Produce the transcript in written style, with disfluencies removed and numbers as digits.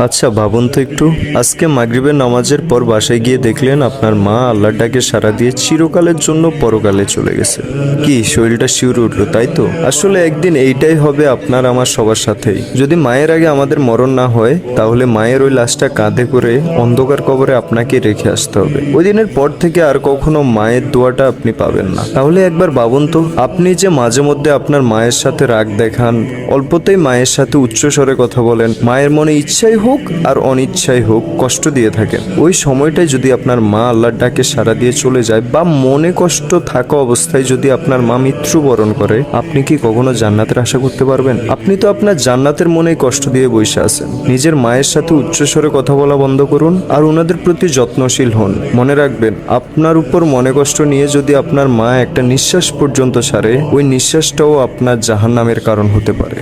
আচ্ছা ভাবুন তো একটু, আজকে মাগরিবের নামাজের পর বাসায় গিয়ে দেখলেন আপনার মা আল্লাহর ডাকে সাড়া দিয়ে চিরকালের জন্য পরকালে চলে গেছে। কি শরীরটা শিউরে উঠলো, তাই তো? আসলে একদিন এইটাই হবে আপনার আমার সবার সাথেই। যদি মায়ের আগে আমাদের মরণ না হয়, তাহলে মায়ের ওই লাশটা কাঁধে করে অন্ধকার কবরে আপনাকে রেখে আসতে হবে। ওই দিনের পর থেকে আর কখনো মায়ের দোয়াটা আপনি পাবেন না। তাহলে একবার ভাবুন তো, আপনি যে মাঝে মধ্যে আপনার মায়ের সাথে রাগ দেখান, অল্পতেই মায়ের সাথে উচ্চস্বরে কথা বলেন, মায়ের মনে ইচ্ছাই হোক আর অনিচ্ছাই হোক কষ্ট দিয়ে থাকেন, ওই সময়টাই যদি আপনার মা আল্লাহর ডাকে সাড়া দিয়ে চলে যায় বা মনে কষ্ট থাকা অবস্থায় যদি আপনার মা মৃত্যুবরণ করে, আপনি কি কখনো জান্নাতের আশা করতে পারবেন? আপনি তো আপনার জান্নাতের মনেই কষ্ট দিয়ে বসে আছেন। নিজের মায়ের সাথে উচ্চস্বরে কথা বলা বন্ধ করুন আর ওনাদের প্রতি যত্নশীল হন। মনে রাখবেন, আপনার উপর মনে কষ্ট নিয়ে যদি আপনার মা একটা নিঃশ্বাস পর্যন্ত ছাড়ে, ওই নিঃশ্বাসটাও আপনার জাহান্নামের কারণ হতে পারে।